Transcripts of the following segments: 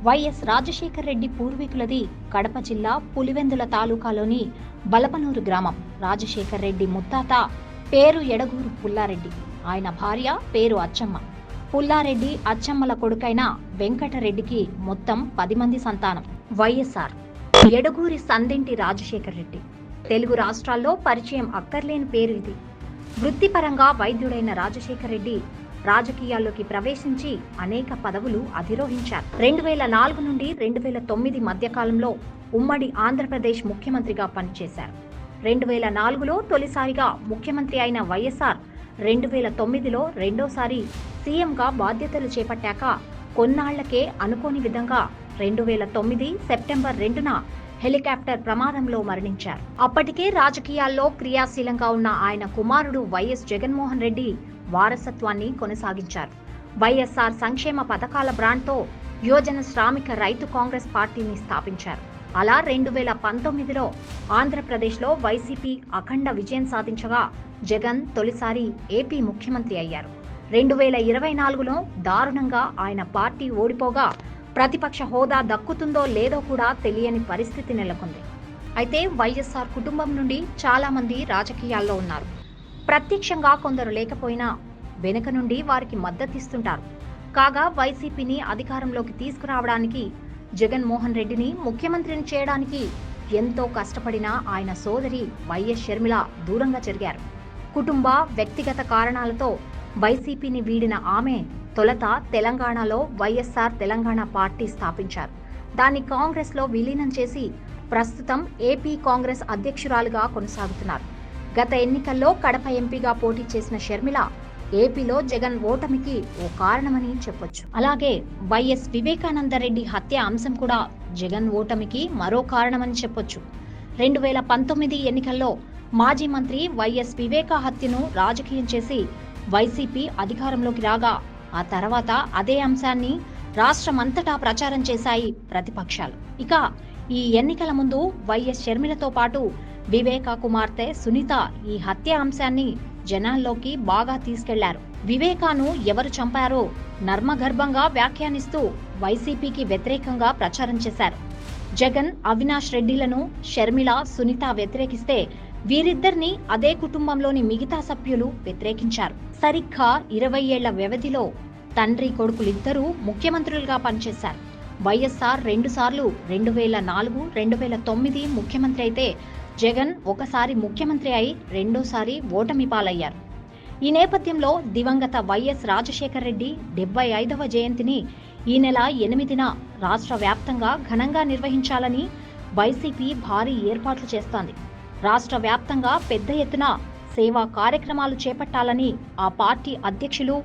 YS Rajasekhar Reddy పూర్వీకులది Kadapa జిల్లా పులివెందుల తాలూకాలోని బలపనూరు గ్రామం. రాజశేఖర్ రెడ్డి ముత్తాత పేరు ఎడగూరు పుల్లారెడ్డి, ఆయన భార్య పేరు అచ్చమ్మ. పుల్లారెడ్డి అచ్చమ్మల కొడుకైన వెంకటరెడ్డికి మొత్తం 10 మంది సంతానం. వైఎస్ఆర్ ఎడగూరి సందెంటి రాజశేఖర్ రెడ్డి తెలుగు రాష్ట్రాల్లో పరిచయం అక్కర్లేని పేరు ఇది. వృత్తిపరంగా వైద్యుడైన రాజశేఖర్ రెడ్డి రాజకీయాల్లోకి ప్రవేశించి అనేక పదవులు అధిరోహించారు. 2004 నుండి 2009 మధ్యకాలంలో ఉమ్మడి ఆంధ్రప్రదేశ్ ముఖ్యమంత్రిగా పనిచేశారు. 2004లో తొలిసారిగా ముఖ్యమంత్రి అయిన వైఎస్ఆర్ 2009లో రెండోసారి సీఎంగా బాధ్యతలు చేపట్టాక కొన్నాళ్లకే అనుకోని విధంగా 2009 సెప్టెంబర్ 2న హెలికాప్టర్ ప్రమాదంలో మరణించారు. అప్పటికే రాజకీయాల్లో క్రియాశీలంగా ఉన్న ఆయన కుమారుడు వైఎస్ జగన్మోహన్ రెడ్డి వారసత్వాన్ని కొనసాగించారు. వైఎస్ఆర్ సంక్షేమ పథకాల బ్రాండ్తో యువజన శ్రామిక రైతు కాంగ్రెస్ పార్టీని స్థాపించారు. అలా 2019లో ఆంధ్రప్రదేశ్లో వైసీపీ అఖండ విజయం సాధించగా జగన్ తొలిసారి ఏపీ ముఖ్యమంత్రి అయ్యారు. 2024లో దారుణంగా ఆయన పార్టీ ఓడిపోగా ప్రతిపక్ష హోదా దక్కుతుందో లేదో కూడా తెలియని పరిస్థితి నెలకొంది. అయితే వైఎస్ఆర్ కుటుంబం నుండి చాలా మంది రాజకీయాల్లో ఉన్నారు. ప్రత్యక్షంగా కొందరు లేకపోయినా వెనుక నుండి వారికి మద్దతిస్తుంటారు. కాగా వైసీపీని అధికారంలోకి తీసుకురావడానికి, జగన్మోహన్ రెడ్డిని ముఖ్యమంత్రిని చేయడానికి ఎంతో కష్టపడిన ఆయన సోదరి వైఎస్ షర్మిల దూరంగా జరిగారు. కుటుంబ, వ్యక్తిగత కారణాలతో వైసీపీని వీడిన ఆమె తొలుత తెలంగాణలో వైఎస్ఆర్ తెలంగాణ పార్టీ స్థాపించారు. దాన్ని కాంగ్రెస్లో విలీనం చేసి ప్రస్తుతం ఏపీ కాంగ్రెస్ అధ్యక్షురాలుగా కొనసాగుతున్నారు. గత ఎన్నికల్లో కడప ఎంపీగా పోటీ చేసిన షర్మిల ఏపీలో జగన్ ఓటమికి ఓ కారణమని చెప్పొచ్చు. అలాగే వైఎస్ వివేకానందరెడ్డి హత్య అంశం కూడా జగన్ ఓటమికి మరో కారణమని చెప్పొచ్చు. 2019 ఎన్నికల్లో మాజీ మంత్రి వైఎస్ వివేకా హత్యను రాజకీయం చేసి వైసీపీ అధికారంలోకి రాగా ఆ తర్వాత అదే అంశాన్ని రాష్ట్రమంతటా ప్రచారం చేశాయి ప్రతిపక్షాలు. ఇక ఈ ఎన్నికల ముందు వైఎస్ షర్మిలతో పాటు వివేకా కుమార్తె సునీత ఈ హత్య అంశాన్ని జనాల్లోకి బాగా తీసుకెళ్లారు. వివేకాను ఎవరు చంపారో నర్మగర్భంగా వ్యాఖ్యానిస్తూ వైసీపీకి వ్యతిరేకంగా ప్రచారం చేశారు. జగన్, అవినాష్ రెడ్డిలను షర్మిల, సునీత వ్యతిరేకిస్తే వీరిద్దరిని అదే కుటుంబంలోని మిగతా సభ్యులు వ్యతిరేకించారు. సరిగ్గా 20 ఏళ్ల వ్యవధిలో తండ్రి కొడుకులిద్దరూ ముఖ్యమంత్రులుగా పనిచేశారు. వైఎస్ఆర్ 2 సార్లు 2004, 2009 ముఖ్యమంత్రి అయితే జగన్ ఒకసారి ముఖ్యమంత్రి అయి రెండోసారి ఓటమి పాలయ్యారు. ఈ నేపథ్యంలో దివంగత వైఎస్ రాజశేఖర్ రెడ్డి 75వ జయంతిని ఈ నెల 8న రాష్ట్ర వ్యాప్తంగా ఘనంగా నిర్వహించాలని వైసీపీ భారీ ఏర్పాట్లు చేస్తోంది. రాష్ట్ర వ్యాప్తంగా పెద్ద ఎత్తున సేవా కార్యక్రమాలు చేపట్టాలని ఆ పార్టీ అధ్యక్షులు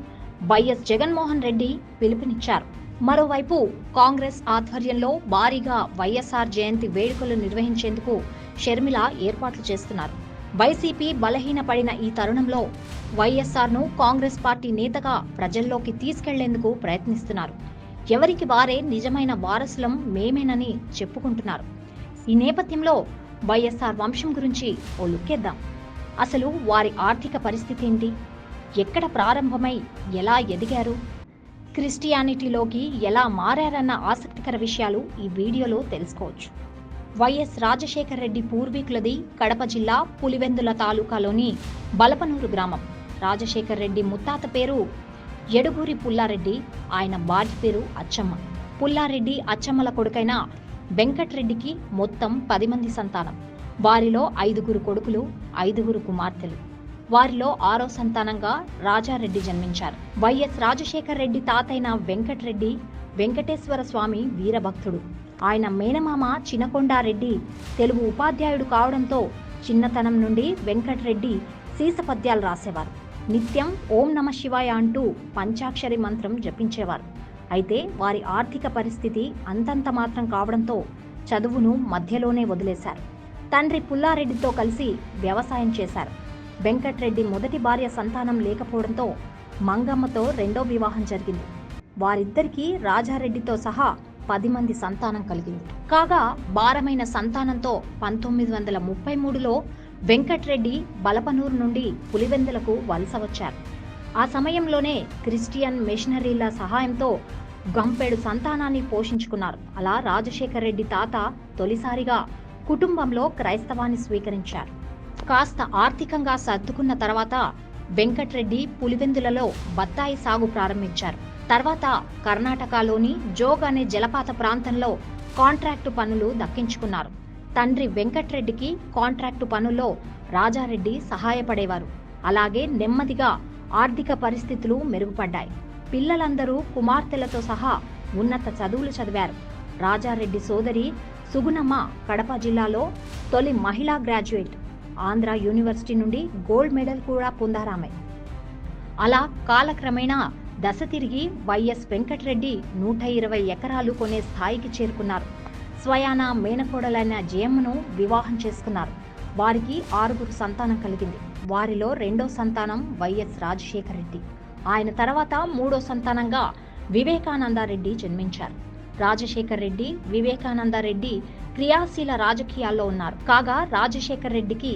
వైఎస్ జగన్మోహన్ రెడ్డి పిలుపునిచ్చారు. మరోవైపు కాంగ్రెస్ ఆధ్వర్యంలో భారీగా వైఎస్ఆర్ జయంతి వేడుకలు నిర్వహించేందుకు షర్మిల ఏర్పాట్లు చేస్తున్నారు. వైసీపీ బలహీనపడిన ఈ తరుణంలో వైఎస్ఆర్ను కాంగ్రెస్ పార్టీ నేతగా ప్రజల్లోకి తీసుకెళ్లేందుకు ప్రయత్నిస్తున్నారు. ఎవరికి వారే నిజమైన వారసులం మేమేనని చెప్పుకుంటున్నారు. ఈ నేపథ్యంలో వైఎస్ఆర్ వంశం గురించి ఓ లుక్కేద్దాం. అసలు వారి ఆర్థిక పరిస్థితి ఏంటి, ఎక్కడ ప్రారంభమై ఎలా ఎదిగారు, క్రిస్టియానిటీలోకి ఎలా మారారన్న ఆసక్తికర విషయాలు ఈ వీడియోలో తెలుసుకోవచ్చు. వైఎస్ రాజశేఖర్ రెడ్డి పూర్వీకులది కడప జిల్లా పులివెందుల తాలూకాలోని బలపనూరు గ్రామం. రాజశేఖర్ రెడ్డి ముత్తాత పేరు ఎడుగూరి పుల్లారెడ్డి, ఆయన భార్య పేరు అచ్చమ్మ. పుల్లారెడ్డి అచ్చమ్మల కొడుకైన వెంకటరెడ్డికి మొత్తం 10 మంది సంతానం. వారిలో 5గురు కొడుకులు, 5గురు కుమార్తెలు. వారిలో 6వ సంతానంగా రాజారెడ్డి జన్మించారు. వైఎస్ రాజశేఖర్ రెడ్డి తాతైన వెంకటరెడ్డి వెంకటేశ్వర స్వామి వీరభక్తుడు. ఆయన మేనమామ చినకొండారెడ్డి తెలుగు ఉపాధ్యాయుడు కావడంతో చిన్నతనం నుండి వెంకటరెడ్డి సీసపద్యాలు రాసేవారు. నిత్యం ఓం నమ శివాయ అంటూ పంచాక్షరి మంత్రం జపించేవారు. అయితే వారి ఆర్థిక పరిస్థితి అంతంత మాత్రం కావడంతో చదువును మధ్యలోనే వదిలేశారు. తండ్రి పుల్లారెడ్డితో కలిసి వ్యవసాయం చేశారు. వెంకటరెడ్డి మొదటి భార్య సంతానం లేకపోవడంతో మంగమ్మతో రెండో వివాహం జరిగింది. వారిద్దరికీ రాజారెడ్డితో సహా 10 మంది సంతానం కలిగింది. కాగా భారమైన సంతానంతో 1933లో వెంకటరెడ్డి బలపనూరు నుండి పులివెందులకు వలస వచ్చారు. ఆ సమయంలోనే క్రిస్టియన్ మిషనరీల సహాయంతో గంపెడు సంతానాన్ని పోషించుకున్నారు. అలా రాజశేఖర్ రెడ్డి తాత తొలిసారిగా కుటుంబంలో క్రైస్తవాన్ని స్వీకరించారు. కాస్త ఆర్థికంగా సర్దుకున్న తర్వాత వెంకట్రెడ్డి పులివెందులలో బత్తాయి సాగు ప్రారంభించారు. తర్వాత కర్ణాటకలోని జోగ్ అనే జలపాత ప్రాంతంలో కాంట్రాక్టు పనులు దక్కించుకున్నారు. తండ్రి వెంకట్రెడ్డికి కాంట్రాక్టు పనుల్లో రాజారెడ్డి సహాయపడేవారు. అలాగే నెమ్మదిగా ఆర్థిక పరిస్థితులు మెరుగుపడ్డాయి. పిల్లలందరూ కుమార్తెలతో సహా ఉన్నత చదువులు చదివారు. రాజారెడ్డి సోదరి సుగుణమ్మ కడప జిల్లాలో తొలి మహిళా గ్రాడ్యుయేట్. ఆంధ్ర యూనివర్సిటీ నుండి గోల్డ్ మెడల్ కూడా పొందారామె. అలా కాలక్రమేణా దశ తిరిగి వైఎస్ వెంకటరెడ్డి 120 ఎకరాలు కొనే స్థాయికి చేరుకున్నారు. స్వయాన మేనకోడలైన జయమ్మను వివాహం చేసుకున్నారు. వారికి 6 సంతానం కలిగింది. వారిలో రెండో సంతానం వైఎస్ రాజశేఖర్ రెడ్డి. ఆయన తర్వాత మూడో సంతానంగా వివేకానందరెడ్డి జన్మించారు. రాజశేఖర్ రెడ్డి, వివేకానందరెడ్డి క్రియాశీల రాజకీయాల్లో ఉన్నారు. కాగా రాజశేఖర్ రెడ్డికి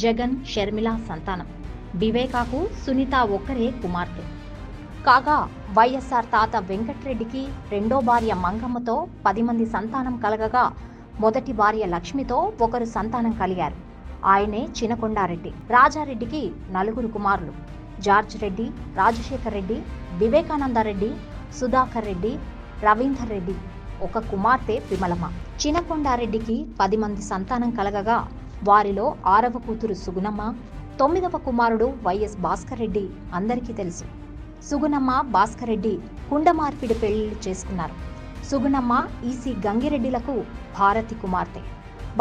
జగన్, షర్మిల సంతానం. వివేకాకు సునీత ఒక్కరే కుమార్తె. కాగా వైఎస్ఆర్ తాత వెంకట్రెడ్డికి రెండో భార్య మంగమ్మతో 10 మంది సంతానం కలగగా మొదటి భార్య లక్ష్మితో 1 సంతానం కలిగారు. ఆయనే చినకొండారెడ్డి. రాజారెడ్డికి 4 కుమారులు: జార్జ్ రెడ్డి, రాజశేఖర్ రెడ్డి, వివేకానందరెడ్డి, సుధాకర్ రెడ్డి, రవీందర్ రెడ్డి. 1 కుమార్తె విమలమ్మ. చినకొండారెడ్డికి 10 మంది సంతానం కలగగా వారిలో 6వ కూతురు సుగుణమ్మ, 9వ కుమారుడు వైఎస్ భాస్కర్ రెడ్డి అందరికీ తెలుసు. సుగుణమ్మ, భాస్కర్ రెడ్డి కుండ మార్పిడి పెళ్లిళ్లు చేసుకున్నారు. సుగుణమ్మ ఈసీ గంగిరెడ్డిలకు భారతి కుమార్తె.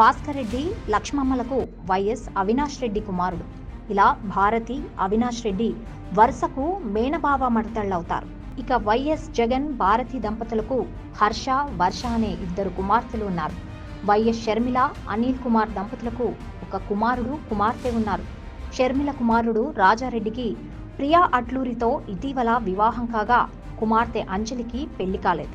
భాస్కర్ రెడ్డి, లక్ష్మమ్మలకు వైఎస్ అవినాష్ రెడ్డి కుమారుడు. ఇలా భారతి, అవినాష్ రెడ్డి వరుసకు మేనబావ మడతళ్లవుతారు. ఇక వైఎస్ జగన్, భారతి దంపతులకు హర్ష, వర్ష అనే 2 కుమార్తెలు ఉన్నారు. వైఎస్ షర్మిల, అనిల్ కుమార్ దంపతులకు 1 కుమారుడు, కుమార్తె ఉన్నారు. షర్మిల కుమారుడు రాజారెడ్డికి ప్రియా అట్లూరితో ఇటీవల వివాహం కాగా కుమార్తె అంజలికి పెళ్లి కాలేదు.